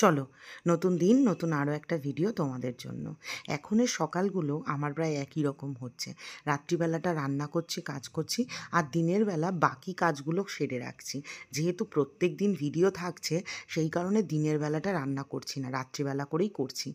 চলো, নতুন দিন নতুন আরও একটা ভিডিও তোমাদের জন্য। এখনের সকালগুলো আমার প্রায় একই রকম হচ্ছে। রাত্রিবেলাটা রান্না করছি, কাজ করছি, আর দিনের বেলা বাকি কাজগুলো সেরে রাখছি। যেহেতু প্রত্যেক দিন ভিডিও থাকছে, সেই কারণে দিনের বেলাটা রান্না করছি না, রাত্রিবেলা করেই করছি।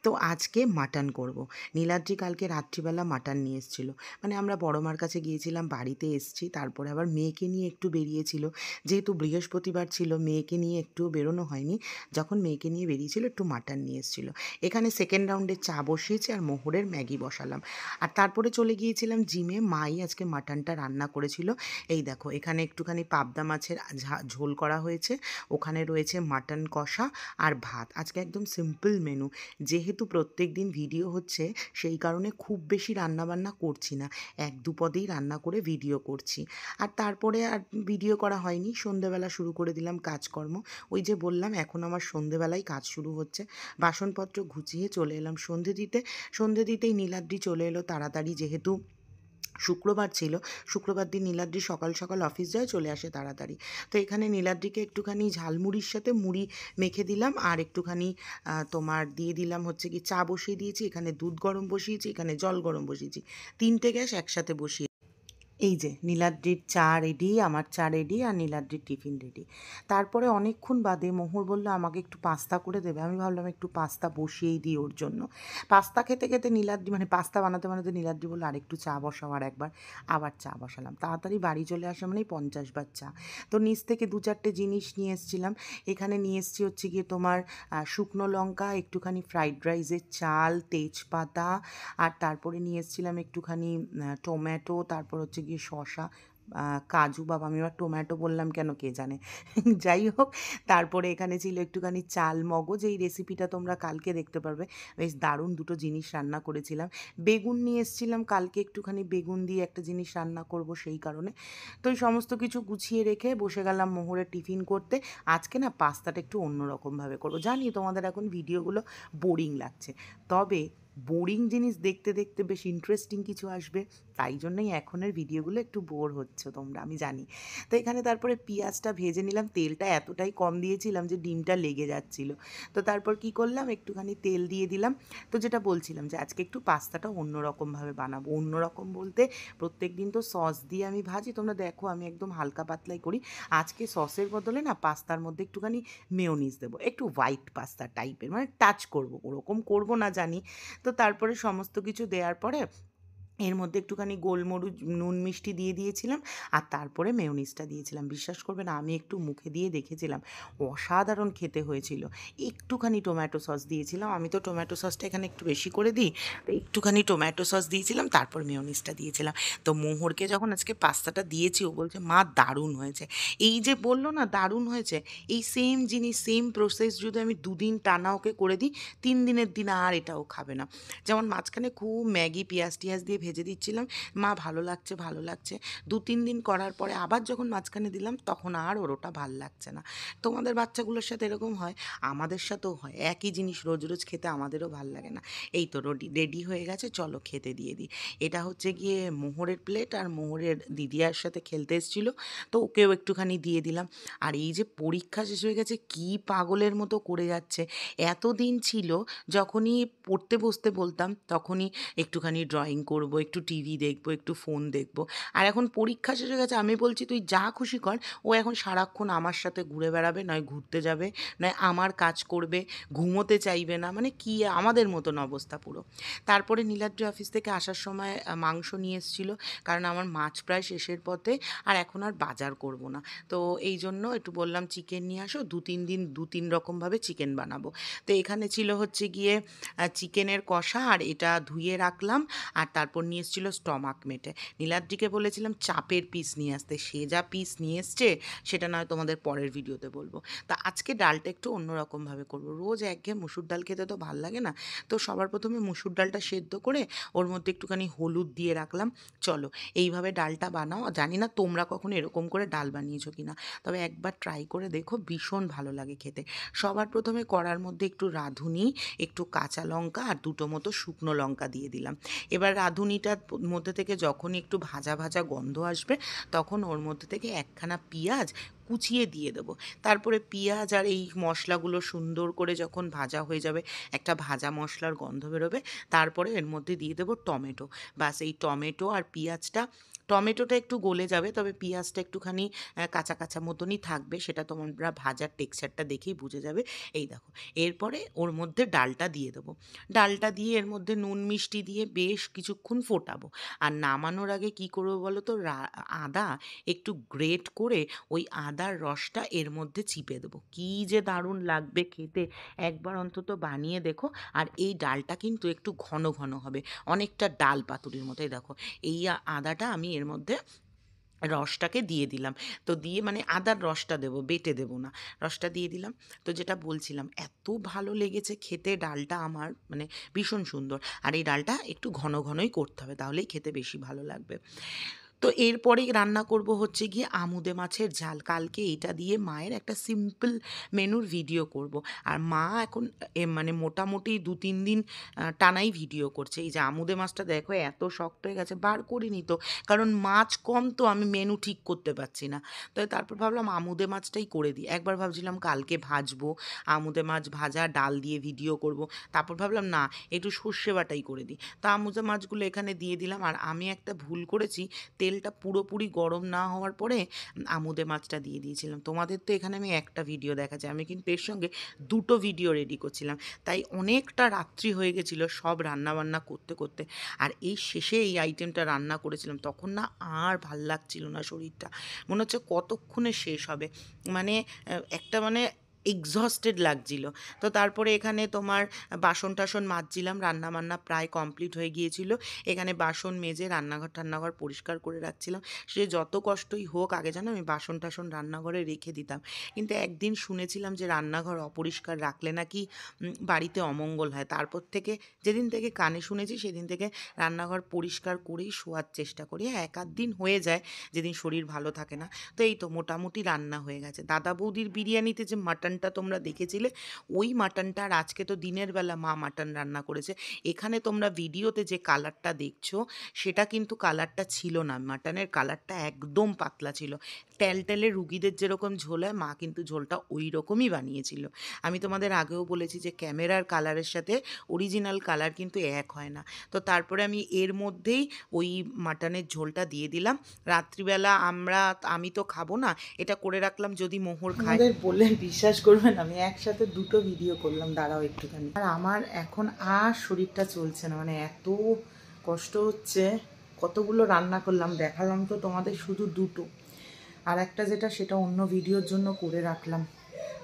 তো আজকে মাটন করব। নীলাদ্রি কালকে রাত্রিবেলা মাটন নিয়ে এসেছিলো। মানে আমরা বড় মার কাছে গিয়েছিলাম, বাড়িতে এসেছি, তারপরে আবার মেয়েকে নিয়ে একটু বেরিয়েছিল। যেহেতু বৃহস্পতিবার ছিল, মেয়েকে নিয়ে একটু বেরোনো হয়নি। যখন মেয়েকে নিয়ে বেরিয়েছিল একটু মাটন নিয়ে এসেছিলো। এখানে সেকেন্ড রাউন্ডে চা বসিয়েছি আর মোহরের ম্যাগি বসালাম। আর তারপরে চলে গিয়েছিলাম জিমে। মাই আজকে মাটনটা রান্না করেছিল। এই দেখো, এখানে একটুখানি পাবদা মাছের ঝোল করা হয়েছে, ওখানে রয়েছে মাটন কষা আর ভাত। আজকে একদম সিম্পল মেনু। যেহেতু প্রত্যেক দিন ভিডিও হচ্ছে, সেই কারণে খুব বেশি রান্নাবান্না করছি না, এক দু পদেই রান্না করে ভিডিও করছি। আর তারপরে আর ভিডিও করা হয়নি। সন্ধেবেলা শুরু করে দিলাম কাজকর্ম। ওই যে বললাম, এখন আমার সন্ধেবেলায় কাজ শুরু হচ্ছে। বাসনপত্র গুছিয়ে চলে এলাম সন্ধে দিতে। সন্ধে দিতেই নীলাদ্রি চলে এলো তাড়াতাড়ি, যেহেতু শুক্রবার ছিল। শুক্রবার দিন নীলাদ্রি সকাল সকাল অফিস যায়, চলে আসে তাড়াতাড়ি। তো এখানে নীলাদ্রিকে একটুখানি ঝালমুড়ির সাথে মুড়ি মেখে দিলাম, আর একটুখানি তোমার দিয়ে দিলাম হচ্ছে কি, চা বসিয়ে দিয়েছি, এখানে দুধ গরম বসিয়েছি, এখানে জল গরম বসিয়েছি, 3টে গ্যাস একসাথে বসিয়ে। এই যে নীলাদ্রির চা রেডি, আমার চা রেডি, আর নীলাদ্রির টিফিন রেডি। তারপরে অনেকক্ষণ বাদে মোহর বলল আমাকে একটু পাস্তা করে দেবে। আমি ভাবলাম একটু পাস্তা বসিয়েই দিই ওর জন্য। পাস্তা খেতে খেতে নীলাদ্রি, মানে পাস্তা বানাতে বানাতে নীলাদ্রি বললো আরেকটু চা বসাও, আর একবার আবার চা বসালাম। তাড়াতাড়ি বাড়ি চলে আসা মানেই 50 বার চা। তো নিচ থেকে 2-4টে জিনিস নিয়ে এসেছিলাম। এখানে নিয়ে এসেছি হচ্ছে গিয়ে তোমার শুকনো লঙ্কা, একটুখানি ফ্রাইড রাইসের চাল, তেজপাতা, আর তারপরে নিয়ে এসেছিলাম একটুখানি টমেটো, তারপর হচ্ছে গিয়ে শসা, কাজু। বাবা, আমি এবার টমেটো বললাম কেন কে জানে। যাই হোক, তারপরে এখানে ছিল একটুখানি চাল মগজ। এই রেসিপিটা তোমরা কালকে দেখতে পারবে। বেশ দারুণ দুটো জিনিস রান্না করেছিলাম। বেগুন নিয়ে এসেছিলাম কালকে, একটুখানি বেগুন দিয়ে একটা জিনিস রান্না করব, সেই কারণে। তো এই সমস্ত কিছু গুছিয়ে রেখে বসে গেলাম মোহরের টিফিন করতে। আজকে না পাস্তাটা একটু অন্যরকমভাবে করবো। জানি তোমাদের এখন ভিডিওগুলো বোরিং লাগছে, তবে বোরিং জিনিস দেখতে দেখতে বেশ ইন্টারেস্টিং কিছু আসবে, তাই জন্যই এখনের ভিডিওগুলো একটু বোর হচ্ছে তোমরা, আমি জানি। তো এখানে তারপরে পেঁয়াজটা ভেজে নিলাম। তেলটা এতটাই কম দিয়েছিলাম যে ডিমটা লেগে যাচ্ছিল। তো তারপর কি করলাম, একটুখানি তেল দিয়ে দিলাম। তো যেটা বলছিলাম যে আজকে একটু পাস্তাটা অন্যরকমভাবে বানাবো। অন্যরকম বলতে, প্রত্যেক দিন তো সস দিয়ে আমি ভাজি, তোমরা দেখো আমি একদম হালকা পাতলাই করি। আজকে সসের বদলে না পাস্তার মধ্যে একটুখানি মেয়োনিজ দেবো, একটু হোয়াইট পাস্তা টাইপের, মানে টাচ করবো, ওরকম করবো না জানি। তো তারপরে সমস্ত কিছু দেওয়ার পরে এর মধ্যে একটুখানি গোলমরিচ, নুন, মিষ্টি দিয়ে দিয়েছিলাম, আর তারপরে মেয়োনিজটা দিয়েছিলাম। বিশ্বাস করবে না, আমি একটু মুখে দিয়ে দেখেছিলাম, অসাধারণ খেতে হয়েছিল। একটুখানি টমেটো সস দিয়েছিলাম, আমি তো টমেটো সসটা এখানে একটু বেশি করে দিই, তো একটুখানি টমেটো সস দিয়েছিলাম, তারপর মেয়োনিজটা দিয়েছিলাম। তো মোহরকে যখন আজকে পাস্তাটা দিয়েছি, ও বলছে মা দারুণ হয়েছে। এই যে বললো না দারুণ হয়েছে, এই সেম জিনিস, সেম প্রসেস যদি আমি 2 দিন টানা ওকে করে দিই, 3 দিনের দিন আর এটাও খাবে না। যেমন মাঝখানে খুব ম্যাগি পেঁয়াজ টিয়াজ দিয়ে ভেজে দিচ্ছিলাম, মা ভালো লাগছে ভালো লাগছে, 2-3 দিন করার পরে আবার যখন মাঝখানে দিলাম, তখন আর ওর ওটা ভাল লাগছে না। তোমাদের বাচ্চাগুলোর সাথে এরকম হয়, আমাদের সাথেও হয়। একই জিনিস রোজ রোজ খেতে আমাদেরও ভাল লাগে না। এই তো রেডি হয়ে গেছে, চলো খেতে দিয়ে দিই। এটা হচ্ছে গিয়ে মোহরের প্লেট, আর মোহরের দিদিয়ার সাথে খেলতে এসেছিলো, তো ওকেও একটুখানি দিয়ে দিলাম। আর এই যে পরীক্ষা শেষ হয়ে গেছে, কি পাগলের মতো করে যাচ্ছে। এতদিন ছিল যখনই পড়তে বসতে বলতাম, তখনই একটুখানি ড্রয়িং করব, একটু টিভি দেখব, একটু ফোন দেখব। আর এখন পরীক্ষা শেষ হয়ে গেছে, আমি বলছি তুই যা খুশি কর, ও এখন সারাক্ষণ আমার সাথে ঘুরে বেড়াবে, নয় ঘুরতে যাবে, নয় আমার কাজ করবে, ঘুমোতে চাইবে না, মানে কি আমাদের মতন অবস্থা পুরো। তারপরে নীলাদ্রি অফিস থেকে আসার সময় মাংস নিয়ে এসেছিল, কারণ আমার মাছ প্রায় শেষের পথে, আর এখন আর বাজার করব না। তো এই জন্য একটু বললাম চিকেন নিয়ে আসো, 2-3 দিন 2-3 রকমভাবে চিকেন বানাবো। তো এখানে ছিল হচ্ছে গিয়ে চিকেনের কষা, আর এটা ধুয়ে রাখলাম। আর তারপর নিয়ে এসেছিলো স্টমাক মেটে। নীলাদ্রিকে বলেছিলাম চাপের পিস নিয়ে আসতে, সে যা পিস নিয়ে এসছে সেটা নয় তোমাদের পরের ভিডিওতে বলবো। তা আজকে ডালটা একটু অন্যরকমভাবে করবো। রোজ একঘেয়ে মুসুর ডাল খেতে তো ভাল লাগে না। তো সবার প্রথমে মুসুর ডালটা সেদ্ধ করে ওর মধ্যে একটুখানি হলুদ দিয়ে রাখলাম। চলো, এইভাবে ডালটা বানাও। জানি না তোমরা কখনো এরকম করে ডাল বানিয়েছো কি না, তবে একবার ট্রাই করে দেখো, ভীষণ ভালো লাগে খেতে। সবার প্রথমে কড়ার মধ্যে একটু রাঁধুনি, একটু কাঁচা লঙ্কা আর 2টো মতো শুকনো লঙ্কা দিয়ে দিলাম। এবার রাঁধুনি রাঁধুনিটার মধ্যে থেকে যখনই একটু ভাজা ভাজা গন্ধ আসবে তখন ওর মধ্যে থেকে একখানা পেঁয়াজ কুচিয়ে দিয়ে দেবো। তারপরে পেঁয়াজ আর এই মশলাগুলো সুন্দর করে যখন ভাজা হয়ে যাবে, একটা ভাজা মশলার গন্ধ বেরোবে, তারপরে এর মধ্যে দিয়ে দেবো টমেটো। বাস এই টমেটো আর পেঁয়াজটা, টমেটোটা একটু গলে যাবে, তবে পেঁয়াজটা একটুখানি কাঁচা কাঁচা মতনই থাকবে, সেটা তোমরা ভাজার টেক্সচারটা দেখেই বুঝে যাবে। এই দেখো, এরপরে ওর মধ্যে ডালটা দিয়ে দেবো। ডালটা দিয়ে এর মধ্যে নুন মিষ্টি দিয়ে বেশ কিছুক্ষণ ফোটাবো। আর নামানোর আগে কি করবো বলো তো, আদা একটু গ্রেট করে ওই আদার রসটা এর মধ্যে চিপে দেবো। কী যে দারুণ লাগবে খেতে, একবার অন্তত বানিয়ে দেখো। আর এই ডালটা কিন্তু একটু ঘন ঘন হবে, অনেকটা ডাল পাতুরির মতোই। দেখো, এই আদাটা আমি এর মধ্যে রসটাকে দিয়ে দিলাম। তো দিয়ে মানে আদার রসটা দেবো, বেটে দেবো না, রসটা দিয়ে দিলাম। তো যেটা বলছিলাম, এত ভালো লেগেছে খেতে ডালটা আমার, মানে ভীষণ সুন্দর। আর এই ডালটা একটু ঘন ঘনই করতে হবে, তাহলেই খেতে বেশি ভালো লাগবে। তো এরপরেই রান্না করব হচ্ছে গিয়ে আমুদে মাছের ঝাল। কালকে এটা দিয়ে মায়ের একটা সিম্পল মেনুর ভিডিও করব। আর মা এখন মানে মোটামুটি 2-3 দিন টানাই ভিডিও করছে। এই যে আমুদে মাছটা দেখো এত শক্ত হয়ে গেছে, বার করিনি তো, কারণ মাছ কম তো আমি মেনু ঠিক করতে পারছি না। তো তারপর ভাবলাম আমুদে মাছটাই করে দিই। একবার ভাবছিলাম কালকে ভাজবো, আমুদে মাছ ভাজা ডাল দিয়ে ভিডিও করব। তারপর ভাবলাম না, একটু সর্ষে বাটাই করে দিই। তো আমুদে মাছগুলো এখানে দিয়ে দিলাম। আর আমি একটা ভুল করেছি, তেলটা পুরোপুরি গরম না হওয়ার পরে আমুদে মাছটা দিয়ে দিয়েছিলাম। তোমাদের তো এখানে আমি একটা ভিডিও দেখাচ্ছি, আমি কিন্তু এর সঙ্গে 2টো ভিডিও রেডি করছিলাম, তাই অনেকটা রাত্রি হয়ে গেছিলো সব রান্নাবান্না করতে করতে। আর এই শেষে এই আইটেমটা রান্না করেছিলাম, তখন না আর ভাল লাগছিল না শরীরটা, মনে হচ্ছে কতক্ষণে শেষ হবে, মানে একটা মানে এক্সস্টেড লাগছিল। তো তারপরে এখানে তোমার বাসন টাসন মাজছিলাম, রান্নাবান্না প্রায় কমপ্লিট হয়ে গিয়েছিল। এখানে বাসন মেজে রান্নাঘর পরিষ্কার করে রাখছিলাম। সে যত কষ্টই হোক, আগে জানো আমি বাসন টাসন রান্নাঘরে রেখে দিতাম, কিন্তু একদিন শুনেছিলাম যে রান্নাঘর অপরিষ্কার রাখলে নাকি বাড়িতে অমঙ্গল হয়। তারপর থেকে, যেদিন থেকে কানে শুনেছি সেদিন থেকে রান্নাঘর পরিষ্কার করেই শোয়ার চেষ্টা করি। হ্যাঁ, 1-8 দিন হয়ে যায় যেদিন শরীর ভালো থাকে না। তো এই তো মোটামুটি রান্না হয়ে গেছে। দাদা বৌদির বিরিয়ানিতে যে মাটনটা তোমরা দেখেছিলে, ওই মাটনটা, আর আজকে তো দিনের বেলা মা মাটন রান্না করেছে। এখানে তোমরা ভিডিওতে যে কালারটা দেখছো, সেটা কিন্তু কালারটা ছিল না, মাটনের কালারটা একদম পাতলা ছিল। টেলটেলে রুগীদের যেরকম ঝোল হয়, মা কিন্তু ঝোলটা ওই রকমই বানিয়েছিল। আমি তোমাদের আগেও বলেছি যে ক্যামেরার কালারের সাথে অরিজিনাল কালার কিন্তু এক হয় না। তো তারপরে আমি এর মধ্যেই ওই মাটনের ঝোলটা দিয়ে দিলাম। রাত্রিবেলা আমি তো খাবো না, এটা করে রাখলাম যদি মোহর খায়। বললে বিশ্বাস করবেন, আমি একসাথে 2টো ভিডিও করলাম, দাঁড়াও একটুখানি। আর আমার এখন আর শরীরটা চলছে না, মানে এত কষ্ট হচ্ছে। কতগুলো রান্না করলাম, দেখালাম তো তোমাদের শুধু 2টো, আর একটা যেটা, সেটা অন্য ভিডিওর জন্য করে রাখলাম।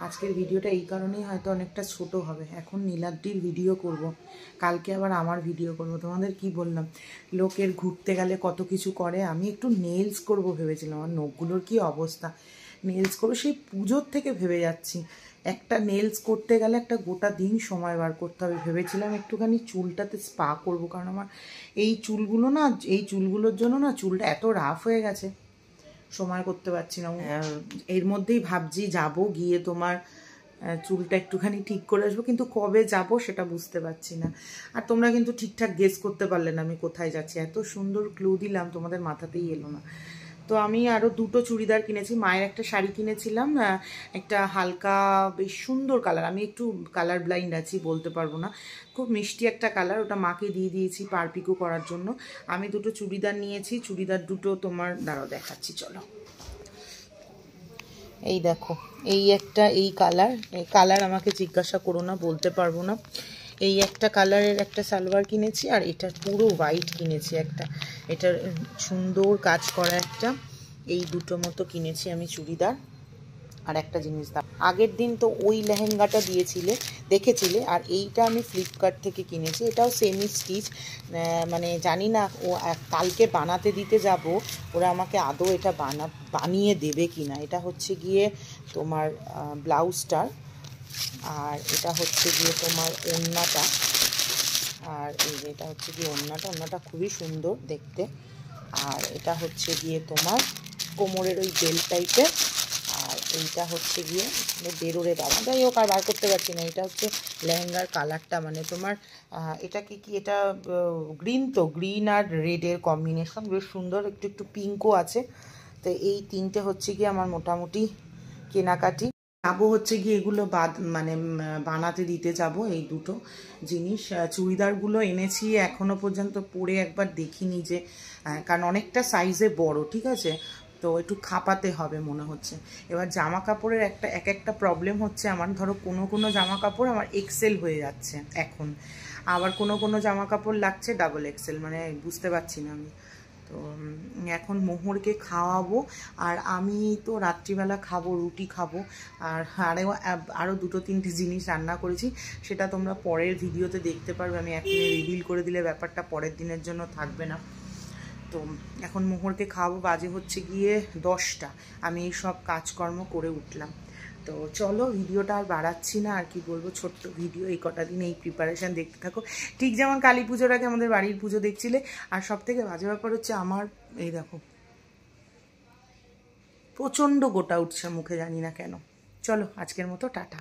আজকের ভিডিওটা এই কারণেই হয়তো অনেকটা ছোট হবে। এখন নীলাদ্রির ভিডিও করব, কালকে আবার আমার ভিডিও করব। তোমাদের কি বললাম, লোকের ঘুরতে গেলে কত কিছু করে, আমি একটু নেলস করব ভেবেছিলাম। আমার নখগুলোর কি অবস্থা, নেলস করবো সেই পুজোর থেকে ভেবে যাচ্ছি। একটা নেলস করতে গেলে একটা গোটা দিন সময় বার করতে হবে। ভেবেছিলাম একটুখানি চুলটাতে স্পা করব, কারণ আমার এই চুলগুলোর জন্য না চুলটা এত রাফ হয়ে গেছে, সময় করতে পারছি না। এর মধ্যেই ভাবছি যাব, গিয়ে তোমার চুলটা একটুখানি ঠিক করে আসবো, কিন্তু কবে যাব সেটা বুঝতে পারছি না। আর তোমরা কিন্তু ঠিকঠাক গেস করতে পারলে না আমি কোথায় যাচ্ছি। এত সুন্দর ক্লু দিলাম, তোমাদের মাথাতেই এলো না। তো আমি আরও 2টো চুড়িদার কিনেছি, মায়ের একটা শাড়ি কিনেছিলাম, একটা হালকা বেশ সুন্দর কালার, আমি একটু কালার ব্লাইন্ড আছি, বলতে পারবো না, খুব মিষ্টি একটা কালার, ওটা মাকে দিয়ে দিয়েছি পারপিকো করার জন্য। আমি 2টো চুড়িদার নিয়েছি, চুড়িদার 2টো তোমার দাঁড়াও দেখাচ্ছি, চলো। এই দেখো, এই একটা, এই কালার আমাকে জিজ্ঞাসা করো না, বলতে পারবো না। এই একটা কালারের একটা সালোয়ার কিনেছি, আর এটা পুরো হোয়াইট কিনেছি একটা, এটার সুন্দর কাজ করা একটা, এই 2টো মতো কিনেছি আমি চুড়িদার। আর একটা জিনিস, আগের দিন তো ওই লেহেঙ্গাটা দেখেছিলে, আর এইটা আমি ফ্লিপকার্ট থেকে কিনেছি, এটাও সেমি স্টিচ। মানে জানি না, কালকে বানাতে দিতে যাব, ওরা আমাকে আদৌ এটা বানিয়ে দেবে কি না। এটা হচ্ছে গিয়ে তোমার ব্লাউজটার, আর এটা হচ্ছে গিয়ে তোমার ওড়নাটা, আর এই যে এটা হচ্ছে গিয়ে ওড়নাটা খুবই সুন্দর দেখতে। আর এটা হচ্ছে গিয়ে তোমার কোমরের ওই বেল্ট টাইপের, আর এইটা হচ্ছে গিয়ে বেরোরে বাবা, যাই হোক আর বার করতে পারছি না। এটা হচ্ছে লেহেঙ্গার কালারটা, মানে তোমার এটা কি এটা গ্রিন, তো গ্রিন আর রেডের কম্বিনেশন, বেশ সুন্দর, একটু একটু পিঙ্কও আছে। তো এই তিনটে হচ্ছে গিয়ে আমার মোটামুটি কেনাকাটি। যাবো হচ্ছে গিয়ে এগুলো মানে বানাতে দিতে যাব এই দুটো জিনিস। চুড়িদারগুলো এনেছি, এখনো পর্যন্ত পরে একবার দেখিনি যে, কারণ অনেকটা সাইজে বড়, ঠিক আছে, তো একটু খাপাতে হবে মনে হচ্ছে। এবার জামা কাপড়ের একটা প্রবলেম হচ্ছে আমার, ধরো কোনো জামা কাপড় আমার এক্সেল হয়ে যাচ্ছে এখন, আবার কোনো জামা কাপড় লাগছে ডাবল এক্সেল, মানে বুঝতে পারছি না আমি। তো এখন মোহরকে খাওয়াবো, আর আমি তো রাত্রিবেলা খাবো, রুটি খাবো। আর আরও দুটো তিনটে জিনিস রান্না করেছি, সেটা তোমরা পরের ভিডিওতে দেখতে পারবে। আমি এখনই রিভিল করে দিলে ব্যাপারটা পরের দিনের জন্য থাকবে না। তো এখন মোহরকে খাওয়াবো, বাজে হচ্ছে গিয়ে 10টা, আমি এই সব কাজকর্ম করে উঠলাম। তো চলো, ভিডিওটা আর বাড়াচ্ছি না, আর কি বলবো, ছোট্ট ভিডিও, এই কটা দিন এই প্রিপারেশান দেখতে থাকো, ঠিক যেমন কালী পুজোর আগে আমাদের বাড়ির পুজো দেখছিলে। আর সব থেকে বাজে ব্যাপার হচ্ছে আমার, এই দেখো প্রচণ্ড গোটা উঠছে মুখে, জানি না কেন। চলো আজকের মতো টাটা।